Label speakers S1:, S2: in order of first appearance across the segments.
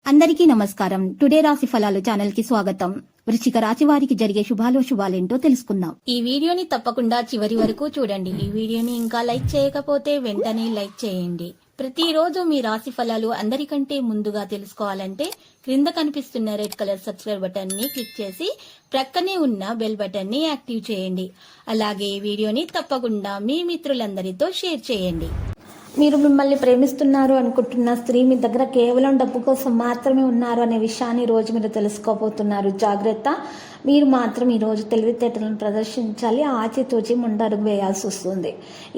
S1: అందరికీ నమస్కారం. టుడే రాశి ఫలాలు ఛానల్ కి స్వాగతం. వృశ్చిక రాశి వారికి జరిగే శుభాలేంటో తెలుసుకుందాం. ఈ వీడియోని తప్పకుండా చివరి వరకు చూడండి. ఈ వీడియోని ఇంకా లైక్ చేయకపోతే వెంటనే లైక్ చేయండి. ప్రతిరోజు మీ రాశి ఫలాలు అందరికంటే ముందుగా తెలుసుకోవాలంటే క్రింద కనిపిస్తున్న రెడ్ కలర్ సబ్స్క్రైబ్ బటన్ ని క్లిక్ చేసి ప్రక్కనే ఉన్న బెల్ బటన్ ని యాక్టివ్ చేయండి. అలాగే ఈ వీడియోని తప్పకుండా మీ మిత్రులందరితో షేర్ చేయండి. మీరు మిమ్మల్ని ప్రేమిస్తున్నారు అనుకుంటున్న స్త్రీ మీ దగ్గర కేవలం డబ్బు కోసం మాత్రమే ఉన్నారు అనే విషయాన్ని రోజు మీరు తెలుసుకోబోతున్నారు. జాగ్రత్త, మీరు మాత్రం ఈరోజు తెలివితేటలను ప్రదర్శించాలి. ఆచితూచి ముందడుగు వేయాల్సి వస్తుంది.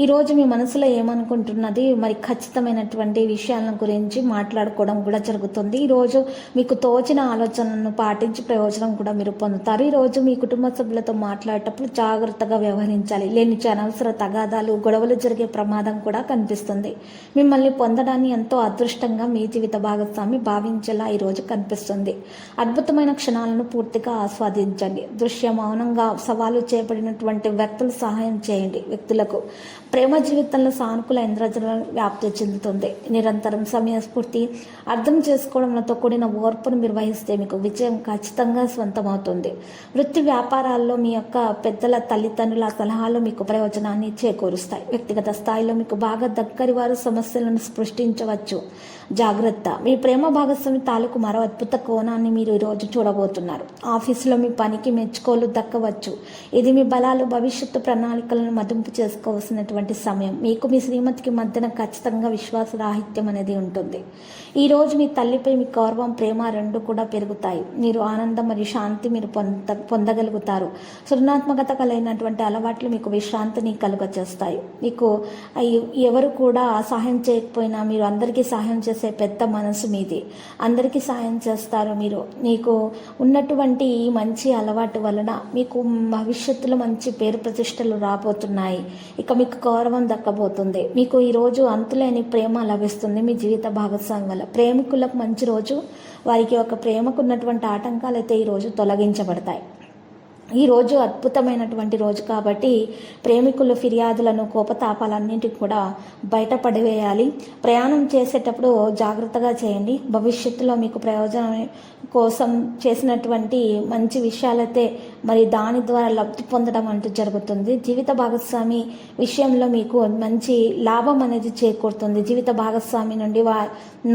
S1: ఈరోజు మీ మనసులో ఏమనుకుంటున్నది మరి ఖచ్చితమైనటువంటి విషయాల గురించి మాట్లాడుకోవడం కూడా జరుగుతుంది. ఈరోజు మీకు తోచిన ఆలోచనలను పాటించి ప్రయోజనం కూడా మీరు పొందుతారు. ఈరోజు మీ కుటుంబ సభ్యులతో మాట్లాడేటప్పుడు జాగ్రత్తగా వ్యవహరించాలి. లేనిచి అనవసర తగాదాలు, గొడవలు జరిగే ప్రమాదం కూడా కనిపిస్తుంది. మిమ్మల్ని పొందడాన్ని ఎంతో అదృష్టంగా మీ జీవిత భాగస్వామి భావించేలా ఈరోజు కనిపిస్తుంది. అద్భుతమైన క్షణాలను పూర్తిగా ఆస్వాదించండి. దృశ్య మౌనంగా సవాలు చేయబడినటువంటి వ్యక్తులు సహాయం చేయండి. వ్యక్తులకు ప్రేమ జీవితంలో సానుకూల ఇంద్రజల వ్యాప్తి చెందుతుంది. నిరంతరం సమయస్ఫూర్తి, అర్థం చేసుకోవడంతో కూడిన ఓర్పును మీరు వహిస్తే మీకు విజయం ఖచ్చితంగా సొంతమవుతుంది. వృత్తి వ్యాపారాల్లో మీ యొక్క పెద్దల తల్లిదండ్రుల సలహాలు మీకు ప్రయోజనాన్ని చేకూరుస్తాయి. వ్యక్తిగత స్థాయిలో మీకు బాగా దగ్గరి వారు సమస్యలను సృష్టించవచ్చు. జాగ్రత్త, మీ ప్రేమ భాగస్వామి తాలూకు మరో అద్భుత కోణాన్ని మీరు ఈరోజు చూడబోతున్నారు. ఆఫీసులో మీ పనికి మెచ్చుకోలు దక్కవచ్చు. ఇది మీ బలాలు, భవిష్యత్తు ప్రణాళికలను మదింపు చేసుకోవాల్సినటువంటి సమయం. మీకు మీ శ్రీమతికి మధ్యన ఖచ్చితంగా విశ్వాసరాహిత్యం అనేది ఉంటుంది. ఈరోజు మీ తల్లిపై మీ గౌరవం, ప్రేమ రెండు కూడా పెరుగుతాయి. మీరు ఆనందం మరియు శాంతి మీరు పొందగలుగుతారు. సృజనాత్మకత కలిగినటువంటి అలవాట్లు మీకు విశ్రాంతిని కలుగజేస్తాయి. మీకు ఎవరు కూడా సహాయం చేయకపోయినా మీరు అందరికీ సహాయం చేసే పెద్ద మనసు మీది. అందరికీ సహాయం చేస్తారు. మీకు ఉన్నటువంటి ఈ మంచి అలవాటు వలన మీకు భవిష్యత్తులో మంచి పేరు ప్రతిష్టలు రాబోతున్నాయి. ఇక మీకు గౌరవం దక్కబోతుంది. మీకు ఈరోజు అంతులేని ప్రేమ లభిస్తుంది మీ జీవిత భాగస్వామి వల్ల. ప్రేమికులకు మంచి రోజు. వారికి ఒక ప్రేమకు ఉన్నటువంటి ఆటంకాలు అయితే ఈరోజు తొలగించబడతాయి. ఈరోజు అద్భుతమైనటువంటి రోజు కాబట్టి ప్రేమికులు ఫిర్యాదులను, కోపతాపాలన్నింటికి కూడా బయటపడివేయాలి. ప్రయాణం చేసేటప్పుడు జాగ్రత్తగా చేయండి. భవిష్యత్తులో మీకు ప్రయోజనం కోసం చేసినటువంటి మంచి విషయాలైతే మరి దాని ద్వారా లబ్ధి పొందడం అంటూ జరుగుతుంది. జీవిత భాగస్వామి విషయంలో మీకు మంచి లాభం అనేది చేకూరుతుంది. జీవిత భాగస్వామి నుండి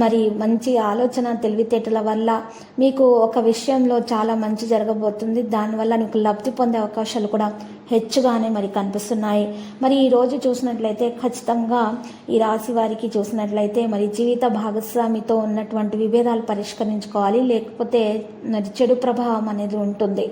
S1: మరి మంచి ఆలోచన, తెలివితేటల వల్ల మీకు ఒక విషయంలో చాలా మంచి జరగబోతుంది. దానివల్ల మీకు లబ్ధి పొందే అవకాశాలు కూడా హెచ్చుగానే మరి కనిపిస్తున్నాయి. మరి ఈరోజు చూసినట్లయితే ఖచ్చితంగా ఈ రాశి వారికి చూసినట్లయితే మరి జీవిత భాగస్వామితో ఉన్నటువంటి విభేదాలు పరిష్కరించుకోవాలి. లేకపోతే మరి చెడు ప్రభావం అనేది ఉంటుంది.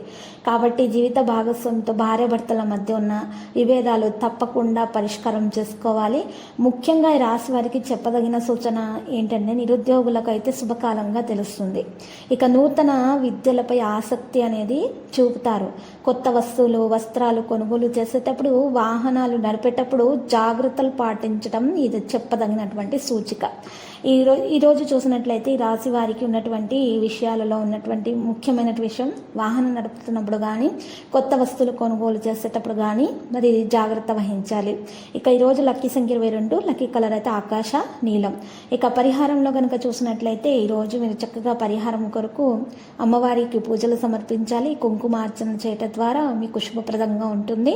S1: కాబట్టి జీవిత భాగస్వామితో భార్యాభర్తల మధ్య ఉన్న విభేదాలు తప్పకుండా పరిష్కారం చేసుకోవాలి. ముఖ్యంగా ఈ రాశి వారికి చెప్పదగిన సూచన ఏంటంటే నిరుద్యోగులకు అయితే శుభకాలంగా తెలుస్తుంది. ఇక నూతన విద్యలపై ఆసక్తి అనేది చూపుతారు. కొత్త వస్తువులు, వస్త్రాలు కొనుగోలు చేసేటప్పుడు, వాహనాలు నడిపేటప్పుడు జాగ్రత్తలు పాటించడం ఇది చెప్పదగినటువంటి సూచిక. ఈరోజు చూసినట్లయితే ఈ రాశి వారికి ఉన్నటువంటి విషయాలలో ఉన్నటువంటి ముఖ్యమైన విషయం, వాహనం నడుపుతున్నప్పుడు కానీ, కొత్త వస్తువులు కొనుగోలు చేసేటప్పుడు కానీ మరి జాగ్రత్త వహించాలి. ఇక ఈరోజు లక్కీ సంఖ్య 22, లక్కీ కలర్ అయితే ఆకాశ నీలం. ఇక పరిహారంలో కనుక చూసినట్లయితే ఈరోజు మీరు చక్కగా పరిహారం కొరకు అమ్మవారికి పూజలు సమర్పించాలి. కుంకుమార్చన చేయటం ద్వారా మీకు శుభప్రదంగా ఉంటుంది.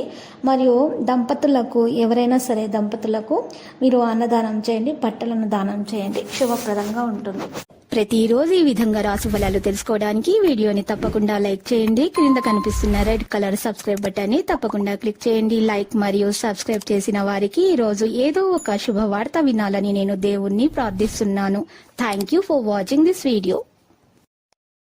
S1: మరియు దంపతులకు, ఎవరైనా సరే దంపతులకు మీరు అన్నదానం చేయండి, బట్టలను దానం చేయండి, శుభప్రదంగా ఉంటుంది. ప్రతిరోజు ఈ విధంగా రాశి ఫలాలు తెలుసుకోవడానికి వీడియోని తప్పకుండా లైక్ చేయండి. క్రింద కనిపిస్తున్న రెడ్ కలర్ సబ్స్క్రైబ్ బటన్ ని తప్పకుండా క్లిక్ చేయండి. లైక్ మరియు సబ్స్క్రైబ్ చేసిన వారికి ఈ రోజు ఏదో ఒక శుభవార్త వినాలని నేను దేవుణ్ణి ప్రార్థిస్తున్నాను. Thank you for watching this video.